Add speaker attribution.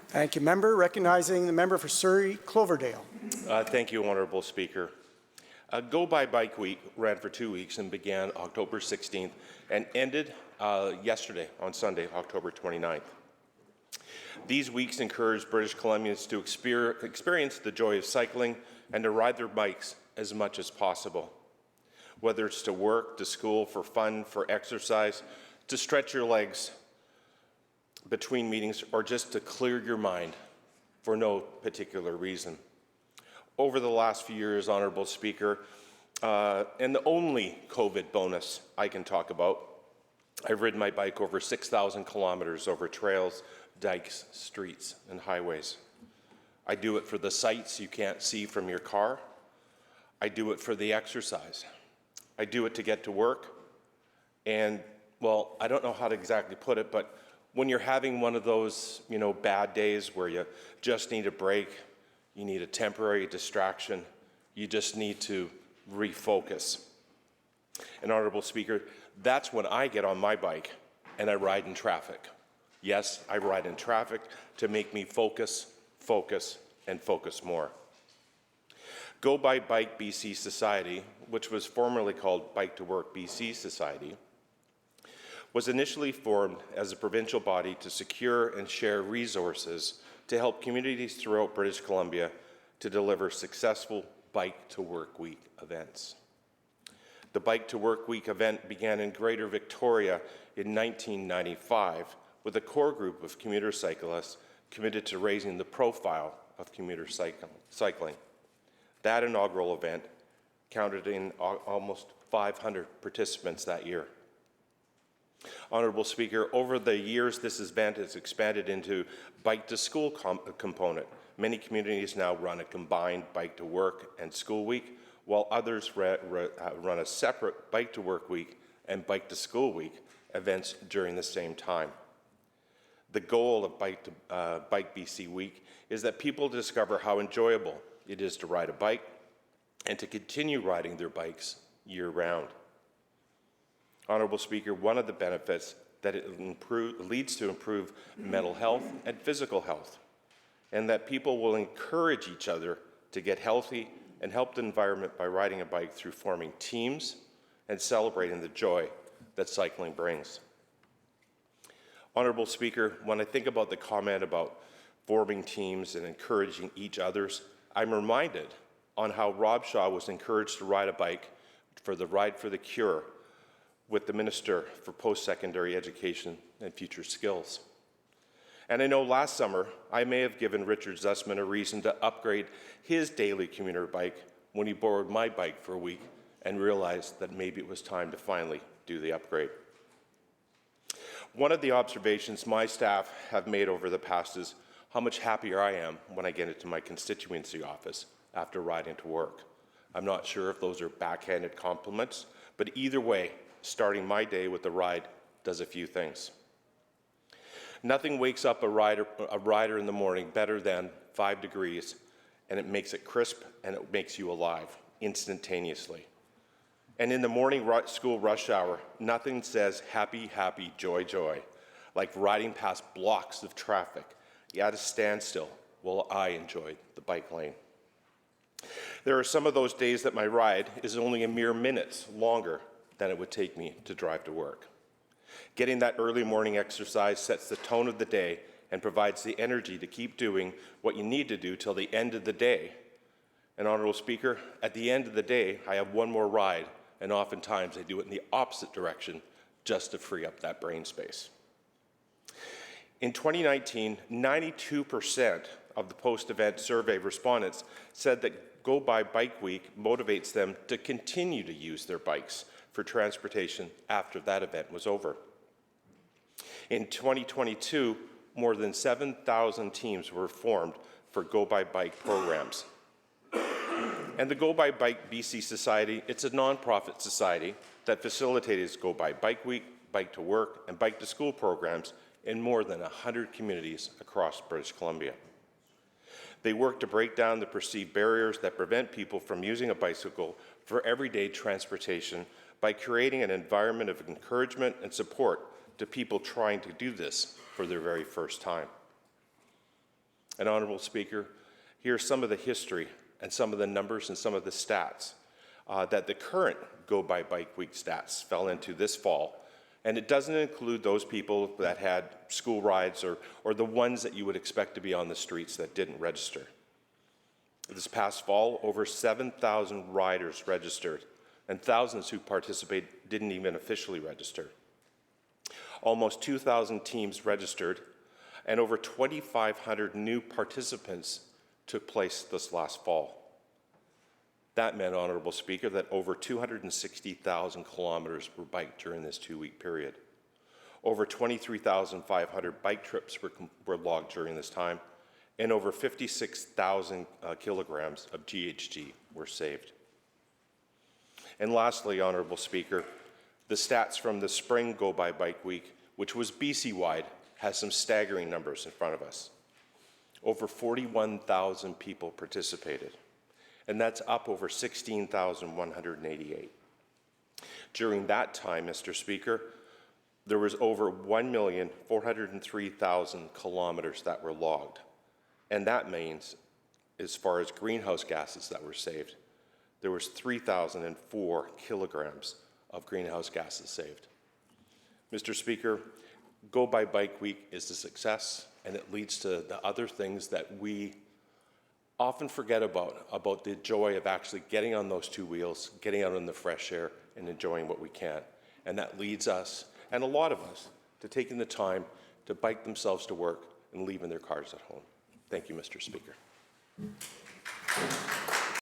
Speaker 1: Thank you, member. Recognizing the member for Surrey Cloverdale.
Speaker 2: Thank you, Honourable Speaker. Go By Bike Week ran for 2 weeks and began October 16th and ended yesterday on Sunday, October 29th. These weeks encourage British Columbians to experience the joy of cycling and to ride their bikes as much as possible. Whether it's to work, to school, for fun, for exercise, to stretch your legs between meetings, or just to clear your mind for no particular reason. Over the last few years, Honourable Speaker, and the only COVID bonus I can talk about, I've ridden my bike over 6,000 kilometers over trails, dikes, streets, and highways. I do it for the sights you can't see from your car. I do it for the exercise. I do it to get to work. And, well, I don't know how to exactly put it, but when you're having one of those, bad days where you just need a break, you need a temporary distraction, you just need to refocus. And Honourable Speaker, that's when I get on my bike and I ride in traffic. Yes, I ride in traffic to make me focus, and focus more. Go By Bike BC Society, which was formerly called Bike to Work BC Society, was initially formed as a provincial body to secure and share resources to help communities throughout British Columbia to deliver successful Bike to Work Week events. The Bike to Work Week event began in Greater Victoria in 1995 with a core group of commuter cyclists committed to raising the profile of commuter cycling. That inaugural event counted in almost 500 participants that year. Honourable Speaker, over the years, this event has expanded into Bike to School component. Many communities now run a combined Bike to Work and School Week, while others run a separate Bike to Work Week and Bike to School Week events during the same time. The goal of Bike BC Week is that people discover how enjoyable it is to ride a bike and to continue riding their bikes year-round. Honourable Speaker, one of the benefits that it leads to improve mental health and physical health, and that people will encourage each other to get healthy and help the environment by riding a bike through forming teams and celebrating the joy that cycling brings. Honourable Speaker, when I think about the comment about forming teams and encouraging each other's, I'm reminded on how Rob Shaw was encouraged to ride a bike for the Ride for the Cure with the Minister for Post-Secondary Education and Future Skills. And I know last summer, I may have given Richard Zussman a reason to upgrade his daily commuter bike when he borrowed my bike for a week and realized that maybe it was time to finally do the upgrade. One of the observations my staff have made over the past is how much happier I am when I get into my constituency office after riding to work. I'm not sure if those are backhanded compliments, but either way, starting my day with a ride does a few things. Nothing wakes up a rider in the morning better than 5 degrees, and it makes it crisp and it makes you alive instantaneously. And in the morning school rush hour, nothing says happy, happy, joy, joy, like riding past blocks of traffic at a standstill while I enjoy the bike lane. There are some of those days that my ride is only a mere minutes longer than it would take me to drive to work. Getting that early morning exercise sets the tone of the day and provides the energy to keep doing what you need to do till the end of the day. And Honourable Speaker, at the end of the day, I have one more ride, and oftentimes I do it in the opposite direction just to free up that brain space. In 2019, 92% of the post-event survey respondents said that Go By Bike Week motivates them to continue to use their bikes for transportation after that event was over. In 2022, more than 7,000 teams were formed for Go By Bike programs. And the Go By Bike BC Society, it's a nonprofit society that facilitates Go By Bike Week, Bike to Work, and Bike to School programs in more than 100 communities across British Columbia. They work to break down the perceived barriers that prevent people from using a bicycle for everyday transportation by creating an environment of encouragement and support to people trying to do this for their very first time. And Honourable Speaker, here's some of the history and some of the numbers and some of the stats that the current Go by Bike Week stats fell into this fall. And it doesn't include those people that had school rides or the ones that you would expect to be on the streets that didn't register. This past fall, over 7,000 riders registered, and thousands who participated didn't even officially register. Almost 2,000 teams registered, and over 2,500 new participants took place this last fall. That meant, Honourable Speaker, that over 260,000 kilometres were biked during this 2-week period. Over 23,500 bike trips were logged during this time, and over 56,000 kilograms of GHG were saved. And lastly, Honourable Speaker, the stats from the spring Go by Bike Week, which was BC-wide, has some staggering numbers in front of us. Over 41,000 people participated, and that's up over 16,188. During that time, Mr. Speaker, there was over 1,403,000 kilometres that were logged. And that means, as far as greenhouse gases that were saved, there was 3,004 kilograms of greenhouse gases saved. Mr. Speaker, Go by Bike Week is a success, and it leads to the other things that we often forget about the joy of actually getting on those two wheels, getting out in the fresh air, and enjoying what we can. And that leads us, and a lot of us, to taking the time to bike themselves to work and leaving their cars at home. Thank you, Mr. Speaker.